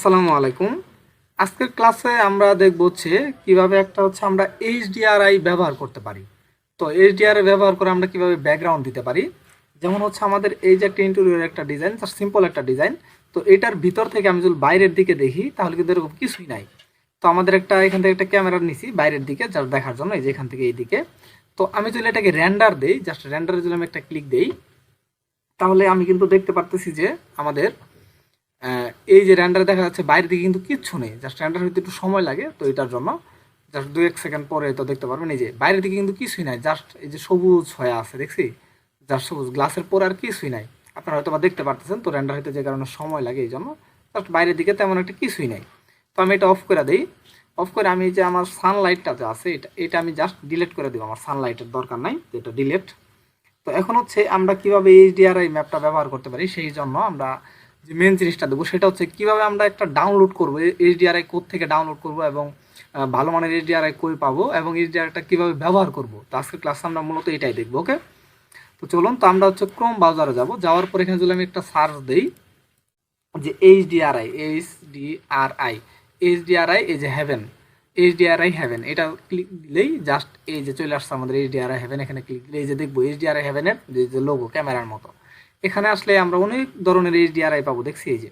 আসসালামু আলাইকুম। আজকের ক্লাসে আমরা দেখব কিভাবে আমরা এইচডিআরআই ব্যবহার করতে পারি। তো এইচডিআরআই ব্যবহার করে আমরা কিভাবে ব্যাকগ্রাউন্ড দিতে পারি। যেমন আমাদের এই যে একটা ইন্টেরিয়র একটা ডিজাইন, সিম্পল একটা ডিজাইন। তো এটার ভিতর থেকে আমি যদি বাইরের দিকে দেখি তাহলে কিন্তু এরকম কিছুই নাই। তো আমাদের এখান থেকে একটা ক্যামেরা নিছি বাইরের দিকে জাস্ট দেখার জন্য, এই যে এখান থেকে এই দিকে। তো আমি যদি এটাকে রেন্ডার দেই, জাস্ট রেন্ডারে যদি আমি একটা ক্লিক দেই তাহলে আমি কিন্তু দেখতে পারতেছি যে আমাদের এই যে র্যান্ডারে দেখা যাচ্ছে বাইরের দিকে কিন্তু কিচ্ছু নেই। জাস্ট র্যান্ডার হইতে একটু সময় লাগে, তো এটার জন্য জাস্ট 2-1 সেকেন্ড পরে তো দেখতে পারবেন এই যে বাইরের দিকে কিন্তু কিছুই নাই, জাস্ট এই যে সবুজ হয়ে আছে দেখছি, জাস্ট সবুজ গ্লাসের পরে আর কিছুই নাই। আপনারা হয়তো বা দেখতে পারতেছেন, তো র্যান্ডার হইতে যে কারণে সময় লাগে এই জন্য জাস্ট বাইরের দিকে তেমন একটা কিছুই নাই। তো আমি এটা অফ করে দিই। অফ করে আমি যে আমার সানলাইটটা যে আছে এটা আমি জাস্ট ডিলিট করে দিব, আমার সানলাইটের দরকার নাই, তো এটা ডিলিট। তো এখন আমরা কিভাবে এইচডিআরআই ম্যাপটা ব্যবহার করতে পারি, সেই জন্য আমরা যে মেন জিনিসটা দেবো সেটা কিভাবে আমরা একটা ডাউনলোড করবো, এইচডিআরআই কোড থেকে ডাউনলোড করব এবং ভালো মানের এইচডিআরআই কই পাবো এবং এইচডিআরআইটা কীভাবে ব্যবহার করব। তো আজকের ক্লাসে আমরা মূলত এটাই দেখবো। ওকে, তো চলুন। তো আমরা ক্রোম ব্রাউজারে যাব, যাওয়ার পর এখানে যদি আমি একটা সার্চ দিই যে এইচডিআরআই এই যে হেভেন, এইচডিআরআই হেভেন, এটা ক্লিক দিলেই জাস্ট এই যে চলে আসছে আমাদের এইচডিআরআই হেভেন। এখানে ক্লিক দিলে এই যে দেখবো এইচডিআরআই হেভেনের যে লোগো ক্যামেরার মতো। এখানে আসলে আমরা অনেক ধরনের এইচডিআরআই পাবো, দেখছি এই যে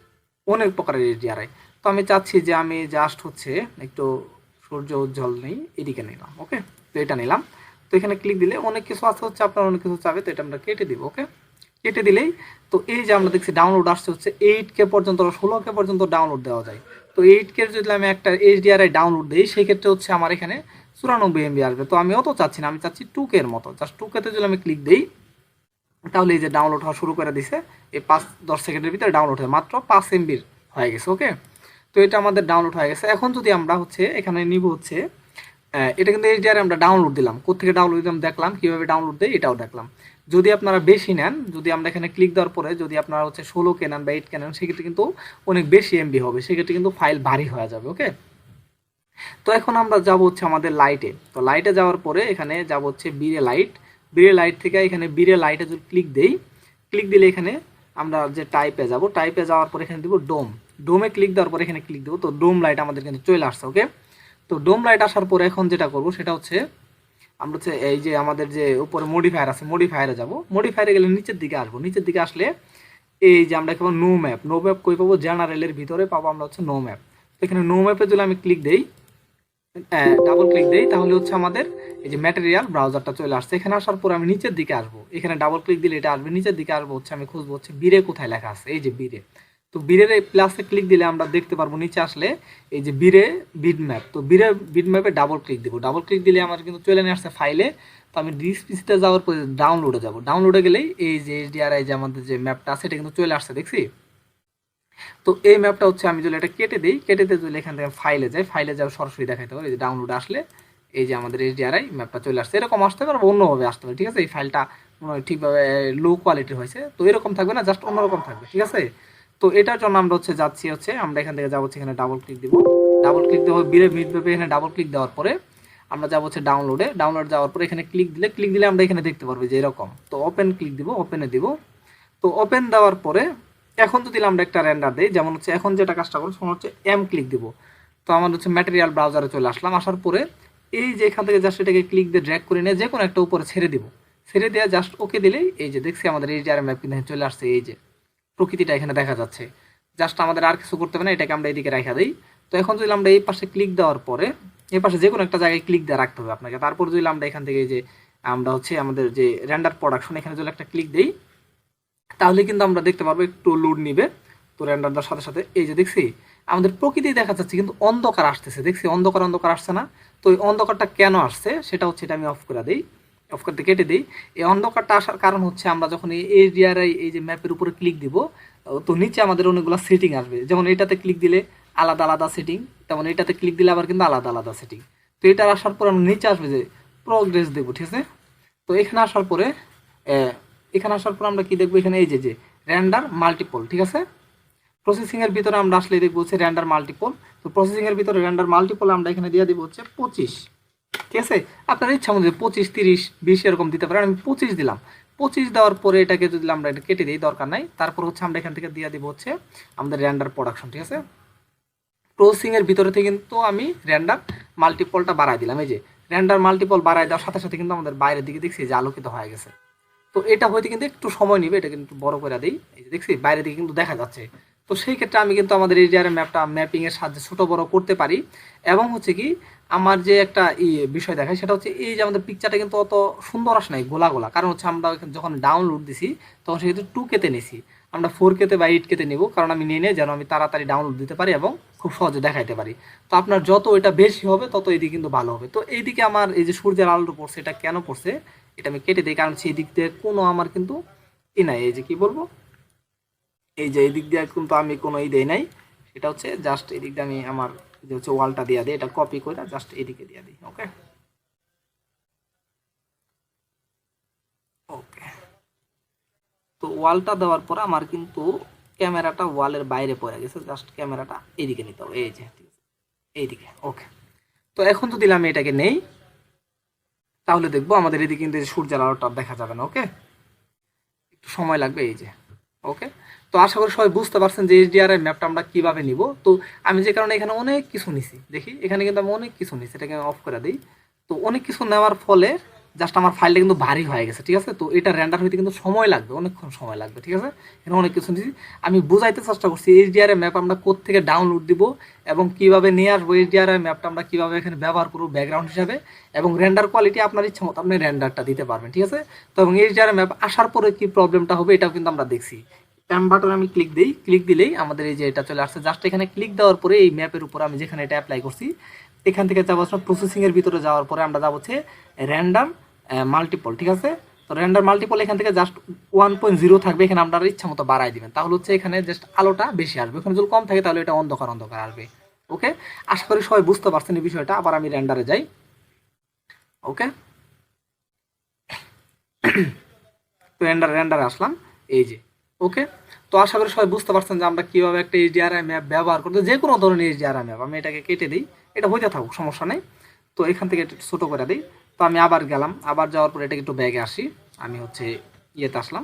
অনেক প্রকারের এইচডিআরআই। তো আমি চাচ্ছি যে আমি জাস্ট একটু সূর্য উজ্জ্বল নেই, এদিকে নিলাম। ওকে, তো এটা নিলাম। তো এখানে ক্লিক দিলে অনেক কিছু আছে, আপনার অনেক কিছু চাবে, তো এটা আমরা কেটে দিব। ওকে, কেটে দিলেই তো এই যে আমরা দেখছি ডাউনলোড আসছে 8K পর্যন্ত, 16K পর্যন্ত ডাউনলোড দেওয়া যায়। তো 8K যদি আমি একটা এইচডিআরআই ডাউনলোড দিই সেক্ষেত্রে আমার এখানে 94 MB আসবে। তো আমি অত চাচ্ছি না, আমি চাচ্ছি 2K এর মতো। জাস্ট 2K তে যদি আমি ক্লিক দিই তাহলে এই যে ডাউনলোড হওয়া শুরু করে দিছে। এই 5-10 সেকেন্ডের ভিতরে ডাউনলোড হয়, মাত্র 5 MB হয়ে গেছে। ওকে, তো এটা আমাদের ডাউনলোড হয়ে গেছে। এখন যদি আমরা এখানে নিব এটা কিন্তু এইচডিআরআই আমরা ডাউনলোড দিলাম, কোত্থেকে ডাউনলোড দিলাম দেখলাম, কীভাবে ডাউনলোড দেয় এটাও দেখলাম। যদি আপনারা বেশি নেন, যদি আমরা এখানে ক্লিক দেওয়ার পরে যদি আপনারা 16K নেন বা 8K নেন, সেক্ষেত্রে কিন্তু অনেক বেশি MB হবে, সেক্ষেত্রে কিন্তু ফাইল ভারী হয়ে যাবে। ওকে, তো এখন আমরা যাবো আমাদের লাইটে। তো লাইটে যাওয়ার পরে এখানে যাবো বিরে লাইট থেকে এখানে বিরে লাইটে যদি ক্লিক দেই, ক্লিক দিলে এখানে আমরা যে টাইপে যাব, টাইপে যাওয়ার পরে এখানে দিব ডোমে ক্লিক দেওয়ার পরে এখানে ক্লিক দেবো। তো ডোম লাইট আমাদের কিন্তু চলে আসছে। ওকে, তো ডোম লাইট আসার পরে এখন যেটা করব সেটা আমরা এই যে আমাদের যে উপরে মডিফায়ার আছে, মডিফায়ারে যাব। মডিফায়ারে গেলে নিচের দিকে আসবো, নিচের দিকে আসলে এই যে আমরা কেবল নো ম্যাপ কই পাবো, জেনারেলের ভিতরে পাবো আমরা নো ম্যাপ। এখানে নো ম্যাপে যদি আমি ক্লিক দেই, ডাবল ক্লিক দেই, তাহলে আমাদের এই যে ম্যাটেরিয়াল ব্রাউজারটা চলে আসছে। এখানে আসার পর আমি নিচের দিকে আসবো, এখানে ডাবল ক্লিক দিলে এটা আসবে। নিচের দিকে আসবো আমি খুঁজবো বিরে কোথায় লেখা আছে, এই যে বিরে। তো বিরের এই প্লাসে ক্লিক দিলে আমরা দেখতে পারবো নিচে আসলে এই যে বিরে বিট ম্যাপ। তো বিরে বিট ম্যাপে ডাবল ক্লিক দিব, ডাবল ক্লিক দিলে আমার কিন্তু চলে নিয়ে আসছে ফাইলে। তো আমি ডিসপিসিতে যাওয়ার পর ডাউনলোডে যাব, ডাউনলোডে গেলেই এই যে এইচডিআরআই যে আমাদের যে ম্যাপটা আছে এটা কিন্তু চলে আসছে, দেখছি। তো এই ম্যাপটা আমি যদি এটা কেটে দিই, কেটে দিয়ে যদি এখান থেকে ফাইলে যাই, ফাইলে যাও সরাসরি দেখাইতে পারবো। এই যে ডাউনলোড আসলে এই যে আমাদের এইচডিআরআই ম্যাপটা চলে আসছে। এরকম আসতে পারবো, অন্যভাবে আসতে পারে, ঠিক আছে। এই ফাইলটা ঠিকভাবে লো কোয়ালিটির হয়েছে, তো এরকম থাকবে না, জাস্ট অন্যরকম থাকবে, ঠিক আছে। তো এটার জন্য আমরা যাচ্ছি আমরা এখান থেকে যাবো, এখানে ডাবল ক্লিক দিব, ডাবল ক্লিক দেবো বিরে মিট ম্যাপে। এখানে ডাবল ক্লিক দেওয়ার পরে আমরা যাবো ডাউনলোডে, ডাউনলোড যাওয়ার পরে এখানে ক্লিক দিলে আমরা এখানে দেখতে পারবো যে এরকম। তো ওপেন ক্লিক দিব, ওপেনে দিব। তো ওপেন দেওয়ার পরে এখন যদি আমরা একটা রেন্ডার দিই, যেমন এখন যেটা কাজটা করবো সেটা এম ক্লিক দিব। তো আমার ম্যাটেরিয়াল ব্রাউজারে চলে আসলাম। আসার পরে এই যে এখান থেকে জাস্ট এটাকে ক্লিক দিয়ে ড্র্যাগ করে নিয়ে যে কোনো একটা উপরে ছেড়ে দিব, ছেড়ে দেওয়া জাস্ট ওকে দিলেই এই যে দেখছি আমাদের এইচডিআরআই ম্যাপ কিন্তু চলে আসছে। এই যে প্রকৃতিটা এখানে দেখা যাচ্ছে, জাস্ট আমাদের আর কিছু করতে হবে না, এটাকে আমরা এইদিকে রেখে দিই। তো এখন যদি আমরা এই পাশে ক্লিক দেওয়ার পরে এই পাশে যে কোনো একটা জায়গায় ক্লিক দিয়ে রাখতে হবে আপনাকে। তারপর যদি আমরা এখান থেকে এই যে আমরা আমাদের যে রেন্ডার প্রোডাকশন, এখানে যদি একটা ক্লিক দিই তাহলে কিন্তু আমরা দেখতে পারবো একটু লোড নিবে। তো রেন্ডার দেওয়ার সাথে সাথে এই যে দেখছি আমাদের প্রকৃতি দেখা যাচ্ছে, কিন্তু অন্ধকার আসতেছে, দেখছি অন্ধকার আসছে না। তো এই অন্ধকারটা কেন আসছে সেটা এটা আমি অফ করে দিই, অফ করতে কেটে দিই। এই অন্ধকারটা আসার কারণ আমরা যখন এই এইচডিআরআই এই যে ম্যাপের উপরে ক্লিক দিব, তো নিচে আমাদের অনেকগুলো সেটিং আসবে। যেমন এটাতে ক্লিক দিলে আলাদা আলাদা সেটিং, তেমন এটাতে ক্লিক দিলে আবার কিন্তু আলাদা আলাদা সেটিং। তো এটা আসার পর আমরা নিচে আসবে যে প্রোগ্রেস দেবো, ঠিক আছে। তো এখানে আসার পরে আমরা কি দেখবো, এখানে এই যে র্যান্ডার মাল্টিপল, ঠিক আছে। প্রসেসিং এর ভিতরে আমরা আসলে দেখবো র্যান্ডার মাল্টিপল। তো প্রসেসিং এর ভিতরে র্যান্ডার মাল্টিপল আমরা এখানে দিয়ে দিব 25, ঠিক আছে। আপনার ইচ্ছা মতো 25, 30, 20 এরকম দিতে পারেন। আমি 25 দিলাম। 25 দেওয়ার পরে এটাকে যদি আমরা এটা কেটে দিই, দরকার নাই। তারপর আমরা এখান থেকে দিয়ে দিব আমাদের র্যান্ডার প্রোডাকশন, ঠিক আছে। প্রসেসিং এর ভিতরে থেকে কিন্তু আমি রেন্ডার মাল্টিপলটা বাড়াই দিলাম। এই যে রেন্ডার মাল্টিপল বাড়াই দেওয়ার সাথে সাথে কিন্তু আমাদের বাইরের দিকে দেখছি যে আলোকিত হয়ে গেছে। তো এটা হইতে কিন্তু একটু সময় নিবে, এটা কিন্তু বড় করে দিই। এই যে দেখছি বাইরের দিকে কিন্তু দেখা যাচ্ছে। তো সেই ক্ষেত্রে আমি কিন্তু আমাদের HDRI ম্যাপটা ম্যাপিং এর সাহায্যে ছোট বড় করতে পারি। এবং হচ্ছে কি আমার যে একটা বিষয় দেখায় সেটা হচ্ছে এই যে আমাদের পিকচারটা কিন্তু অত সুন্দর আসে নাই, গোলা গোলা। কারণ হচ্ছে আমরা যখন ডাউনলোড দিছি তখন সেক্ষেত্রে 2K তে নিছি, আমরা 4K তে বা 8K তে নিব। কারণ আমি নিয়ে যেন আমি তাড়াতাড়ি ডাউনলোড দিতে পারি এবং খুব সহজে দেখাইতে পারি। তো আপনার যত এটা বেশি হবে তত এইদিকে কিন্তু ভালো হবে। তো এইদিকে আমার এই যে সূর্যের আলোটা পড়ছে, এটা কেন পড়ছে এটা আমি কেটে দিই, কারণ সেই দিক দিয়ে কোনো আমার কিন্তু নাই, এই যে কি বলবো, এই যে এই দিক দিয়ে কিন্তু আমি কোনো দেই নাই। সেটা হচ্ছে জাস্ট এই দিক দিয়ে আমি আমার যে হচ্ছে ওয়ালটা দিয়ে দিই, এটা কপি করে জাস্ট এদিকে দিয়ে দিই। ওকে ওকে। তো ওয়ালটা দেওয়ার পর আমার কিন্তু ক্যামেরাটা ওয়ালের বাইরে পড়ে গেছে, জাস্ট ক্যামেরাটা এইদিকে নিতে হবে, এই যে ঠিক আছে এইদিকে। ওকে। তো এখন যদি আমি এটাকে নেই তাহলে দেখবো আমাদের এদিকে কিন্তু সূর্যের আলোটা দেখা যাবে না। ওকে, একটু সময় লাগবে। এই যে ওকে। তো আশা করি সবাই বুঝতে পারছেন যে HDRI ম্যাপটা আমরা কিভাবে নিব। তো আমি যে কারণে এখানে অনেক কিছু নিছি, দেখি এখানে কিন্তু আমি অনেক কিছু নিছি, এটাকে অফ করে দিই। তো অনেক কিছু নেওয়ার ফলে জাস্ট আমার ফাইলটা কিন্তু ভারী হয়ে গেছে। ঠিক আছে, তো এটা রেন্ডার হইতে কিন্তু সময় লাগবে, অনেকক্ষণ সময় লাগবে। ঠিক আছে, এখানে অনেক কিছু নিছি, আমি বুঝাইতে চেষ্টা করছি HDRI ম্যাপ আমরা কোত্থেকে ডাউনলোড দিব এবং কিভাবে নিয়ে আসবো, HDRI ম্যাপটা আমরা কিভাবে এখানে ব্যবহার করবো ব্যাকগ্রাউন্ড হিসাবে, এবং রেন্ডার কোয়ালিটি আপনার ইচ্ছা মতো আপনি রেন্ডারটা দিতে পারবেন। ঠিক আছে, তো এবং HDRI ম্যাপ আসার পরে কি প্রবলেমটা হবে এটাও কিন্তু আমরা দেখছি। প্যাম বাটন আমি ক্লিক দিই, ক্লিক দিলেই আমাদের এই যে এটা চলে আসছে। জাস্ট এখানে ক্লিক দেওয়ার পরে এই ম্যাপের উপর আমি যেখানে এটা অ্যাপ্লাই করছি এখান থেকে যাবো প্রসেসিং এর ভিতরে, যাওয়ার পরে আমরা যাবো হচ্ছে র্যান্ডাম মাল্টিপল। ঠিক আছে, তো র্যান্ডাম মাল্টিপল এখান থেকে জাস্ট 1.0 থাকবে, এখানে আপনারা ইচ্ছা মতো বাড়াই দিবেন, তাহলে হচ্ছে এখানে জাস্ট আলোটা বেশি আসবে। এখানে যদি কম থাকে তাহলে এটা অন্ধকার অন্ধকার আসবে। ওকে, আশা করি সবাই বুঝতে পারছেন এই বিষয়টা। আবার আমি র্যান্ডারে যাই। ওকে, তো র্যান্ডারে আসলাম, এই যে ওকে। তো আশা করি সবাই বুঝতে পারছেন যে আমরা কিভাবে একটা HDRI ম্যাপ ব্যবহার করতে, যে কোনো ধরনের HDRI ম্যাপ। আমি এটাকে কেটে দিই, এটা হইতে থাকুক, সমস্যা নেই। তো এখান থেকে একটু ছোটো করে দিই। তো আমি আবার গেলাম, আবার যাওয়ার পরে এটাকে একটু ব্যাগে আসি, আমি হচ্ছে ইয়েতে আসলাম।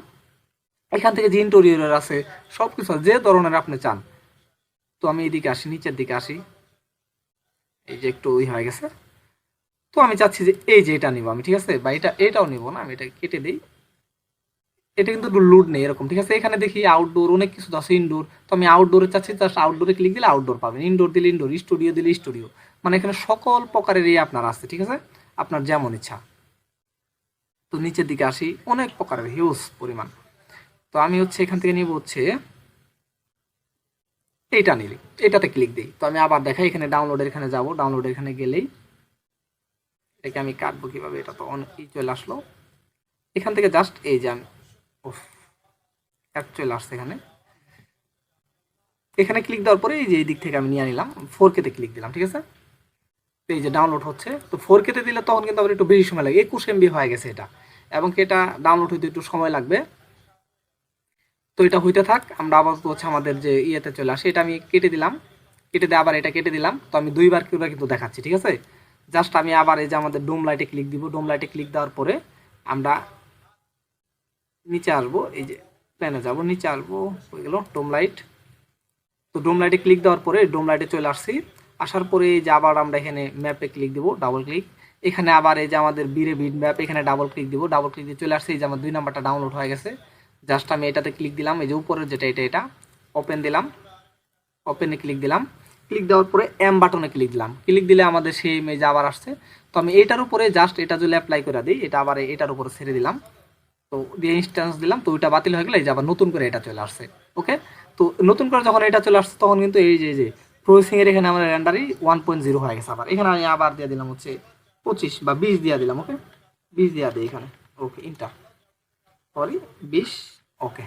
এখান থেকে যে ইন্টেরিয়র আছে সব কিছু যে ধরনের আপনি চান। তো আমি এদিকে আসি, নিচের দিকে আসি, এই যে একটু হয়ে গেছে। তো আমি চাচ্ছি যে এই যে এটা নিব আমি। ঠিক আছে, বা এটাও নিব না, আমি এটাকে কেটে দিই। এটা কিন্তু লুড নেই এরকম। ঠিক আছে, এখানে দেখি আউটডোর অনেক কিছু আছে, ইনডোর। তো আমি আউটডোরে চাচ্ছি, জাস্ট আউটডোরে ক্লিক দিলে আউটডোর পাবেন, ইনডোর দিলে ইনডোর, স্টুডিও দিলে স্টুডিও। মানে এখানে সকল প্রকারের আপনার আছে। ঠিক আছে, আপনার যেমন ইচ্ছা। তো নিচের দিকে আসি, অনেক প্রকারের হিউজ পরিমাণ। তো আমি হচ্ছে এখান থেকে নিব হচ্ছে এইটা নিলি, এটাতে ক্লিক দিই। তো আমি আবার দেখাই, এখানে ডাউনলোডের এখানে যাব, ডাউনলোডের এখানে গেলেই এটাকে আমি কাটবো কিভাবে, এটা তো অনেকই চলে আসলো। এখান থেকে জাস্ট এই যে আমি চলে আসছে এখানে, এখানে ক্লিক দেওয়ার পরে এই যে এই দিক থেকে আমি নিয়ে নিলাম, 4K তে ক্লিক দিলাম। ঠিক আছে, তো এই যে ডাউনলোড হচ্ছে। তো 4K তে দিলে তখন কিন্তু আবার একটু বেশি সময় লাগে, 21 MB হয়ে গেছে এটা, এবং এটা ডাউনলোড হইতে একটু সময় লাগবে। তো এটা হইতে থাক, আমরা আবার হচ্ছে আমাদের যে ইয়েতে চলে আসে, এটা আমি কেটে দিলাম, কেটে দিয়ে আবার এটা কেটে দিলাম। তো আমি দুইবার করে কিন্তু দেখাচ্ছি। ঠিক আছে, জাস্ট আমি আবার এই যে আমাদের ডোম লাইটে ক্লিক দিব, ডোম লাইটে ক্লিক দেওয়ার পরে আমরা নিচে আসবো, এই যে প্ল্যানে যাব, নিচে আসবো, হয়ে গেল ডোম লাইট। তো ডোম লাইটে ক্লিক দেওয়ার পরে ডোম লাইটে চলে আসছি। আসার পরে এই যে আবার আমরা এখানে ম্যাপে ক্লিক দিব, ডাবল ক্লিক। এখানে আবার এই যে আমাদের বিট ম্যাপ, এখানে ডাবল ক্লিক দিব, ডাবল ক্লিক দিয়ে চলে আসছে। এই যে আমার 2 নাম্বারটা ডাউনলোড হয়ে গেছে। জাস্ট আমি এটাতে ক্লিক দিলাম, এই যে উপরের যেটা এটা ওপেন দিলাম, ওপেনে ক্লিক দিলাম। ক্লিক দেওয়ার পরে বাটনে ক্লিক দিলাম, ক্লিক দিলে আমাদের সেই ইমেজ আবার আসছে। তো আমি এটার উপরে জাস্ট এটা যদি অ্যাপ্লাই করে দিই, এটা আবার এটার উপরে ছেড়ে দিলাম, তো দিয়ে ইনস্ট্যান্স দিলাম। তো ওইটা বাতিল হয়ে গেলে এই যে আবার নতুন করে এটা চলে আসছে। ওকে, তো নতুন করে যখন এটা চলে আসছে তখন কিন্তু এই যে প্রসেসিং এর এখানে আমার র্যান্ডারই 1.0 হয়ে গেছে। আবার এখানে আমি আবার দিয়ে দিলাম হচ্ছে 25 বা 20 দিয়ে দিলাম। ওকে, 20 দিয়ে দিই এখানে। ওকে, ইন্টার, সরি 20। ওকে,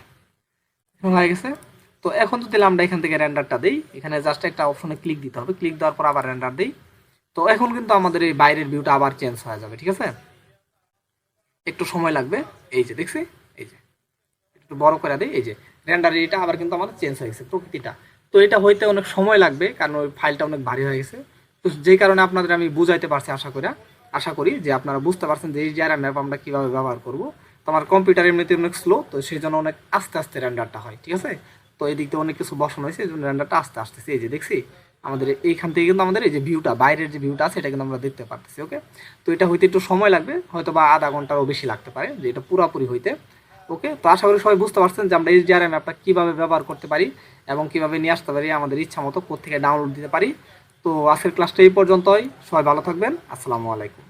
হয়ে গেছে। তো এখন যদি আমরা এখান থেকে র্যান্ডারটা দিই, এখানে জাস্ট একটা অপশনে ক্লিক দিতে হবে, ক্লিক দেওয়ার পর আবার র্যান্ডার দিই। তো এখন কিন্তু আমাদের এই বাইরের ভিউটা আবার চেঞ্জ হয়ে যাবে। ঠিক আছে, একটু সময় লাগবে। এই যে দেখছি, এই যে একটু বড় করে দিই, এই যে রেন্ডার এটা আবার কিন্তু আমাদের চেঞ্জ হয়ে গেছে প্রকৃতিটা। তো এটা হইতে অনেক সময় লাগবে, কারণ ওই ফাইলটা অনেক ভারী হয়ে গেছে। তো যেই কারণে আপনাদের আমি বুঝাইতে পারছি, আশা করি যে আপনারা বুঝতে পারছেন যে এই HDRI ম্যাপ আমরা কীভাবে ব্যবহার করব। তো আমার কম্পিউটার এমনিতে অনেক স্লো, তো সেই জন্য অনেক আস্তে আস্তে রেন্ডারটা হয়। ঠিক আছে, তো এই দিক দিয়ে অনেক কিছু বসানো হয়েছে, এই জন্য রেন্ডারটা আস্তে আসতেছে। এই যে দেখছি আমাদের এইখান থেকে কিন্তু আমাদের এই যে ভিউটা, বাইরের যে ভিউটা আছে, এটা কিন্তু আমরা দেখতে পারতেছি। ওকে, তো এটা হইতে একটু সময় লাগবে, হয়তো বা আধা ঘন্টারও বেশি লাগতে পারে যে এটা পুরোপুরি হইতে। ওকে, তো আশা করি সবাই বুঝতে পারছেন যে আমরা HDRI ম্যাপটা কীভাবে ব্যবহার করতে পারি এবং কীভাবে নিয়ে আসতে পারি, আমাদের ইচ্ছা মতো কোত্থেকে ডাউনলোড দিতে পারি। তো আজকের ক্লাসটা এই পর্যন্তই, সবাই ভালো থাকবেন, আসসালামু আলাইকুম।